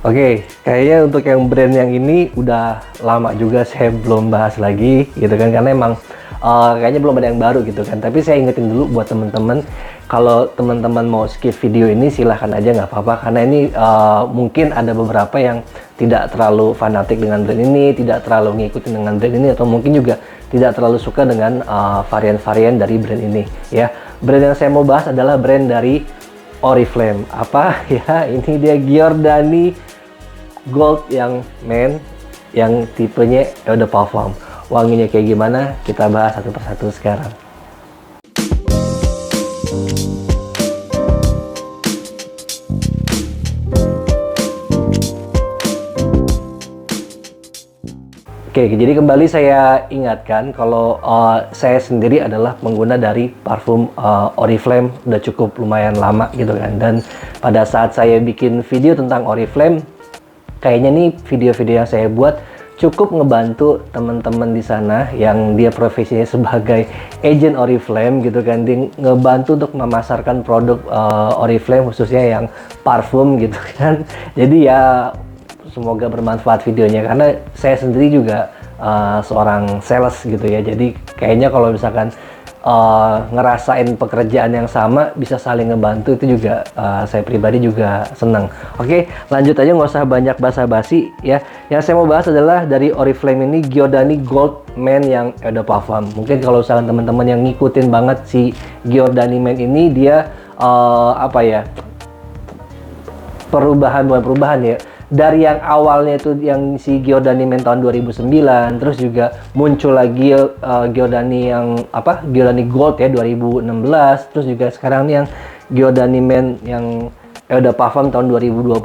Oke, kayaknya untuk yang brand yang ini udah lama juga saya belum bahas lagi gitu kan, karena emang kayaknya belum ada yang baru gitu kan. Tapi saya ingetin dulu buat teman-teman, kalau teman-teman mau skip video ini silahkan aja, nggak apa-apa, karena ini mungkin ada beberapa yang tidak terlalu fanatik dengan brand ini, tidak terlalu ngikutin dengan brand ini, atau mungkin juga tidak terlalu suka dengan varian-varian dari brand ini ya. Brand yang saya mau bahas adalah brand dari Oriflame. Apa ya, ini dia Giordani Gold yang men, yang tipenya Eau de Parfum. Wanginya kayak gimana? Kita bahas satu persatu sekarang. Oke, jadi kembali saya ingatkan kalau saya sendiri adalah pengguna dari parfum Oriflame udah cukup lumayan lama gitu kan. Dan pada saat saya bikin video tentang Oriflame, kayaknya nih video-video yang saya buat cukup ngebantu teman-teman di sana yang dia profesinya sebagai agent Oriflame gitu kan. Dia ngebantu untuk memasarkan produk Oriflame khususnya yang parfum gitu kan. Jadi ya semoga bermanfaat videonya, karena saya sendiri juga seorang sales gitu ya. Jadi kayaknya kalau misalkan ngerasain pekerjaan yang sama, bisa saling ngebantu, itu juga saya pribadi juga seneng. Oke, lanjut aja, nggak usah banyak basa-basi ya. Yang saya mau bahas adalah dari Oriflame ini, Giordani Gold Men yang Eau de Parfum. Mungkin kalau misalkan teman-teman yang ngikutin banget si Giordani Men ini, dia apa ya, bukan perubahan ya, dari yang awalnya itu yang si Giordani Men tahun 2009, terus juga muncul lagi Giordani yang apa, Giordani Gold ya 2016, terus juga sekarang nih yang Giordani Men yang Eau de Parfum tahun 2022.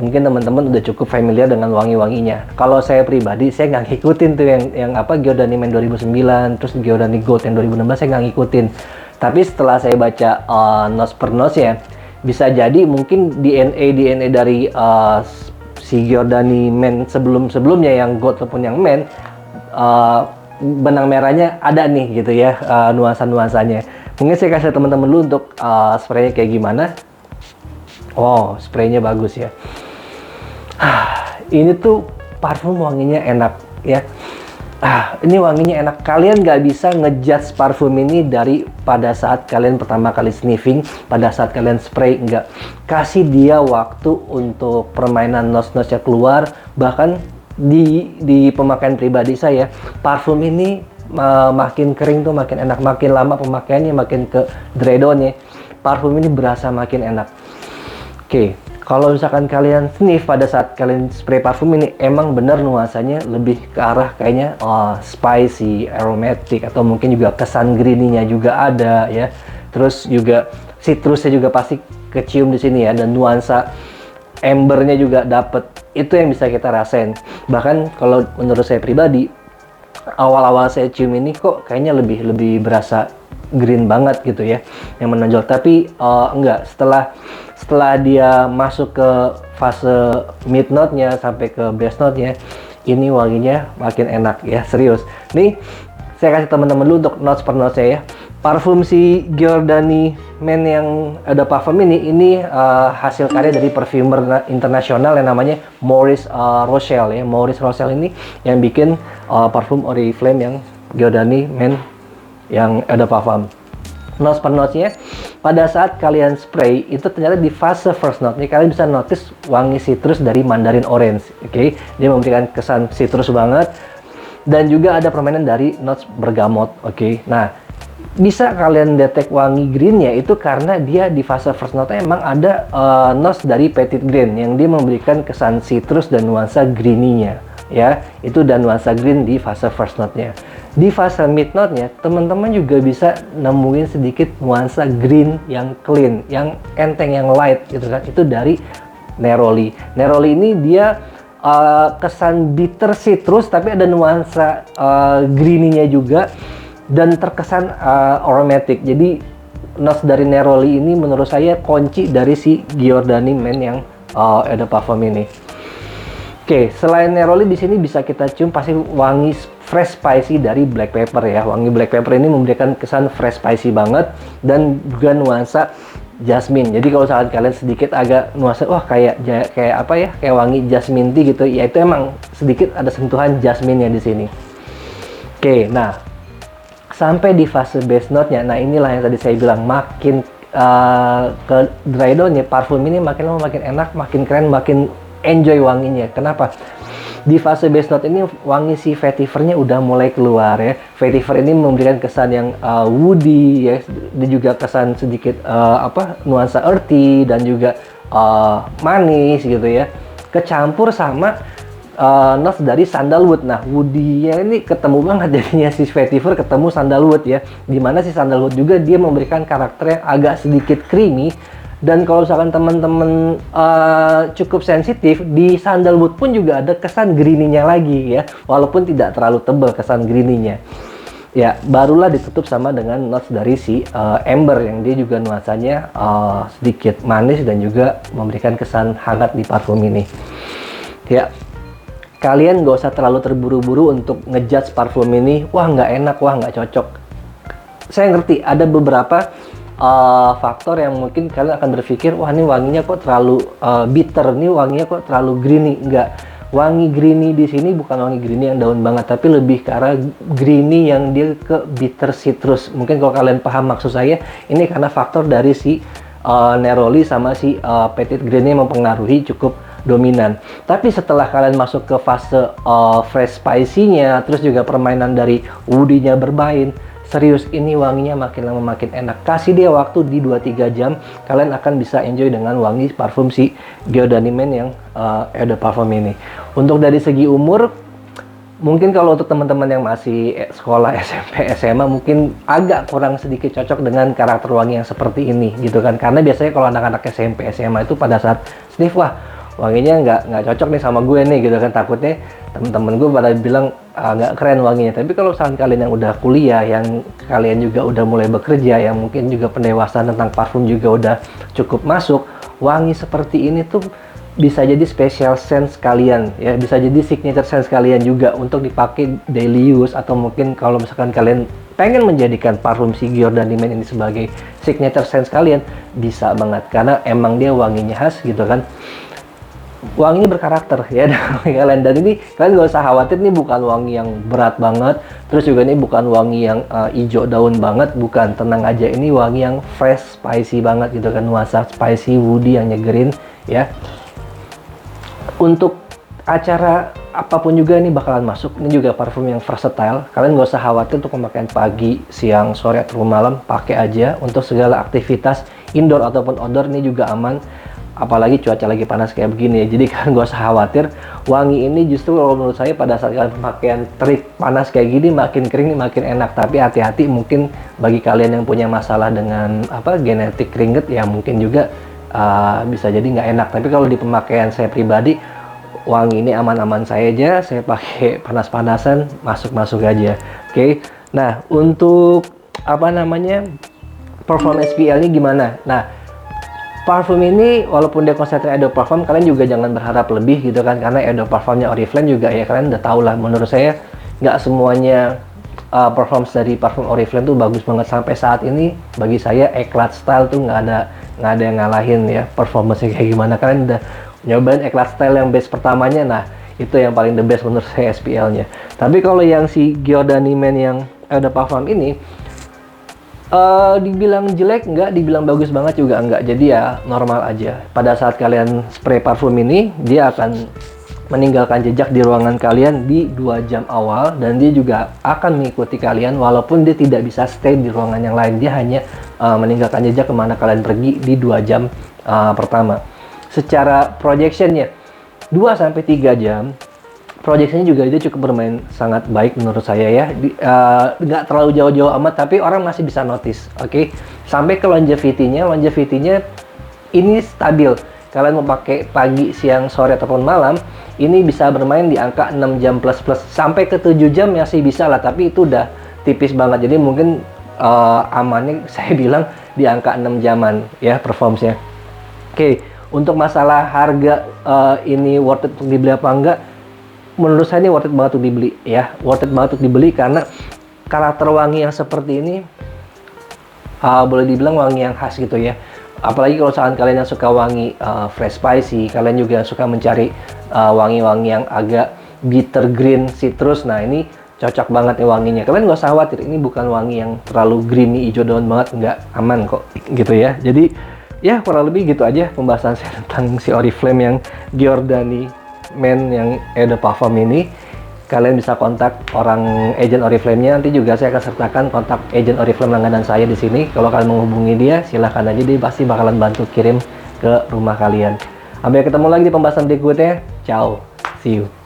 Mungkin teman-teman udah cukup familiar dengan wangi-wanginya. Kalau saya pribadi, saya nggak ngikutin tuh yang apa, Giordani Men 2009, terus Giordani Gold yang 2016, saya nggak ngikutin. Tapi setelah saya baca notes per notes ya, bisa jadi mungkin DNA dari si Giordani Men sebelumnya yang Gold ataupun yang Men, benang merahnya ada nih gitu ya, nuansa-nuansanya. Mungkin saya kasih teman-teman dulu untuk spraynya kayak gimana. Oh, spraynya bagus ya. Ini tuh parfum wanginya enak ya. Ini wanginya enak. Kalian nggak bisa ngejudge parfum ini dari pada saat kalian pertama kali sniffing, pada saat kalian spray, enggak. Kasih dia waktu untuk permainan notes-notesnya keluar. Bahkan di pemakaian pribadi saya, parfum ini makin kering tuh makin enak, makin lama pemakaiannya, makin ke dry down-nya, parfum ini berasa makin enak. Oke. Kalau misalkan kalian sniff pada saat kalian spray parfum ini, emang bener nuansanya lebih ke arah kayaknya spicy, aromatic, atau mungkin juga kesan greeny-nya juga ada ya. Terus juga citrusnya juga pasti kecium di sini ya, dan nuansa ambernya juga dapet. Itu yang bisa kita rasain. Bahkan kalau menurut saya pribadi, awal-awal saya cium ini kok kayaknya lebih berasa green banget gitu ya, yang menonjol. Tapi enggak, setelah dia masuk ke fase mid note-nya sampai ke base note-nya, ini wanginya makin enak ya, serius. Nih, saya kasih teman-teman dulu untuk notes per notes ya. Parfum si Giordani Men yang ada parfum ini hasil karya dari perfumer internasional yang namanya Maurice Rochelle ya. Maurice Rochelle ini yang bikin parfum Oriflame yang Giordani Men yang ada parfum. Notes per notes-nya, pada saat kalian spray itu ternyata di fase first note-nya kalian bisa notice wangi citrus dari mandarin orange. Oke, dia memberikan kesan citrus banget, dan juga ada permainan dari notes bergamot. Oke, nah bisa kalian detect wangi green-nya itu karena dia di fase first note emang ada notes dari petit grain yang dia memberikan kesan citrus dan nuansa greeny-nya ya. Itu dan nuansa green di fase first note-nya. Di fase mid note-nya, teman-teman juga bisa nemuin sedikit nuansa green yang clean, yang enteng, yang light gitu kan. Itu dari Neroli. Neroli ini dia kesan bitter citrus, tapi ada nuansa greeny-nya juga, dan terkesan aromatic. Jadi notes dari Neroli ini menurut saya kunci dari si Giordani Men yang Eau de Parfum ini. Oke, selain neroli di sini bisa kita cium pasti wangi fresh spicy dari black pepper ya. Wangi black pepper ini memberikan kesan fresh spicy banget, dan juga nuansa jasmine. Jadi kalau misalkan kalian sedikit agak nuansa, wah kayak apa ya, kayak wangi jasmine tea gitu, ya itu emang sedikit ada sentuhan jasmine-nya di sini. Oke, nah sampai di fase base note-nya, nah inilah yang tadi saya bilang, makin ke dry down-nya, parfum ini makin lama makin enak, makin keren, makin enjoy wanginya. Kenapa? Di fase base note ini wangi si vetiver-nya udah mulai keluar ya. Vetiver ini memberikan kesan yang woody ya, dan juga kesan sedikit nuansa earthy dan juga manis gitu ya. Kecampur sama notes dari sandalwood. Nah, woody-nya ini ketemu banget jadinya si vetiver ketemu sandalwood ya. Dimana si sandalwood juga dia memberikan karakter yang agak sedikit creamy. Dan kalau misalkan teman-teman cukup sensitif, di sandalwood pun juga ada kesan greeny-nya lagi ya, walaupun tidak terlalu tebal kesan greeny-nya. Ya, barulah ditutup sama dengan notes dari si amber yang dia juga nuansanya sedikit manis dan juga memberikan kesan hangat di parfum ini. Ya, kalian gak usah terlalu terburu-buru untuk ngejudge parfum ini, wah nggak enak, wah nggak cocok. Saya ngerti ada beberapa faktor yang mungkin kalian akan berpikir, wah ini wanginya kok terlalu bitter, nih wanginya kok terlalu greeny. Enggak, wangi greeny di sini bukan wangi greeny yang daun banget, tapi lebih ke arah greeny yang dia ke bitter citrus. Mungkin kalau kalian paham maksud saya, ini karena faktor dari si neroli sama si petit grain yang mempengaruhi cukup dominan. Tapi setelah kalian masuk ke fase fresh spicy-nya, terus juga permainan dari woody-nya bermain, serius ini wanginya makin lama makin enak. Kasih dia waktu di 2-3 jam, kalian akan bisa enjoy dengan wangi parfum si Giordani Men yang Eau de Parfum ini. Untuk dari segi umur, mungkin kalau untuk teman-teman yang masih sekolah SMP, SMA mungkin agak kurang sedikit cocok dengan karakter wangi yang seperti ini gitu kan. Karena biasanya kalau anak-anak SMP, SMA itu pada saat sniff, wah wanginya nggak cocok nih sama gue nih gitu kan, takutnya temen-temen gue pada bilang nggak keren wanginya. Tapi kalau misalkan kalian yang udah kuliah, yang kalian juga udah mulai bekerja, yang mungkin juga pendewasaan tentang parfum juga udah cukup masuk, wangi seperti ini tuh bisa jadi special sense kalian ya, bisa jadi signature sense kalian juga untuk dipakai daily use, atau mungkin kalau misalkan kalian pengen menjadikan parfum si Giordani Men ini sebagai signature sense kalian, bisa banget karena emang dia wanginya khas gitu kan. Wanginya berkarakter ya kalian, dan ini kalian gak usah khawatir, nih bukan wangi yang berat banget, terus juga ini bukan wangi yang hijau daun banget, bukan. Tenang aja, ini wangi yang fresh spicy banget gitu kan, nuansa spicy woody yang nyegerin ya. Untuk acara apapun juga ini bakalan masuk. Ini juga parfum yang versatile, kalian gak usah khawatir untuk pemakaian pagi, siang, sore, atau malam, pakai aja untuk segala aktivitas indoor ataupun outdoor. Ini juga aman, apalagi cuaca lagi panas kayak begini ya. Jadi kalian gak usah khawatir. Wangi ini justru kalau menurut saya pada saat kalian pemakaian terik panas kayak gini, makin kering makin enak. Tapi hati-hati, mungkin bagi kalian yang punya masalah dengan genetik keringet ya, mungkin juga bisa jadi nggak enak. Tapi kalau di pemakaian saya pribadi, wangi ini aman-aman saya aja. Saya pakai panas-panasan, masuk-masuk aja. Oke. Nah, untuk perform SPL ini gimana? Nah, parfum ini walaupun dia konsepnya Eau de Parfum, kalian juga jangan berharap lebih gitu kan, karena Eau de Parfumnya Oriflame juga ya kalian udah tau lah. Menurut saya nggak semuanya performance dari parfum Oriflame tuh bagus banget. Sampai saat ini bagi saya Eclat Style tuh nggak ada yang ngalahin ya performance-nya kayak gimana. Kalian udah nyobain Eclat Style yang base pertamanya, nah itu yang paling the best menurut saya SPL-nya. Tapi kalau yang si Giordani Men yang Eau de Parfum ini, dibilang jelek enggak, dibilang bagus banget juga enggak. Jadi ya normal aja. Pada saat kalian spray parfum ini, dia akan meninggalkan jejak di ruangan kalian di 2 jam awal, dan dia juga akan mengikuti kalian walaupun dia tidak bisa stay di ruangan yang lain. Dia hanya meninggalkan jejak kemana kalian pergi di 2 jam pertama. Secara projectionnya 2-3 jam, projectionnya juga dia cukup bermain sangat baik menurut saya ya. Nggak terlalu jauh-jauh amat, tapi orang masih bisa notice. Oke. Sampai ke longevity-nya ini stabil. Kalian mau pakai pagi, siang, sore, ataupun malam, ini bisa bermain di angka 6 jam plus. Sampai ke 7 jam masih bisa lah, tapi itu udah tipis banget. Jadi mungkin amannya saya bilang di angka 6 jaman ya performance-nya. Oke. Untuk masalah harga ini worth it untuk dibeli apa enggak, menurut saya ini worth it banget untuk dibeli ya. Worth it banget untuk dibeli karena karakter wangi yang seperti ini boleh dibilang wangi yang khas gitu ya. Apalagi kalau misalkan kalian yang suka wangi fresh spicy, kalian juga suka mencari wangi-wangi yang agak bitter green citrus. Nah, ini cocok banget nih wanginya. Kalian nggak usah khawatir, ini bukan wangi yang terlalu greeny hijau daun banget, nggak, aman kok gitu ya. Jadi ya kurang lebih gitu aja pembahasan saya tentang si Oriflame yang Giordani Men yang Eau de Parfum ini. Kalian bisa kontak orang agent Oriflame-nya, nanti juga saya akan sertakan kontak agent Oriflame langganan saya di sini. Kalau kalian menghubungi dia, silahkan aja, dia pasti bakalan bantu kirim ke rumah kalian. Sampai ketemu lagi di pembahasan berikutnya. Ciao, see you.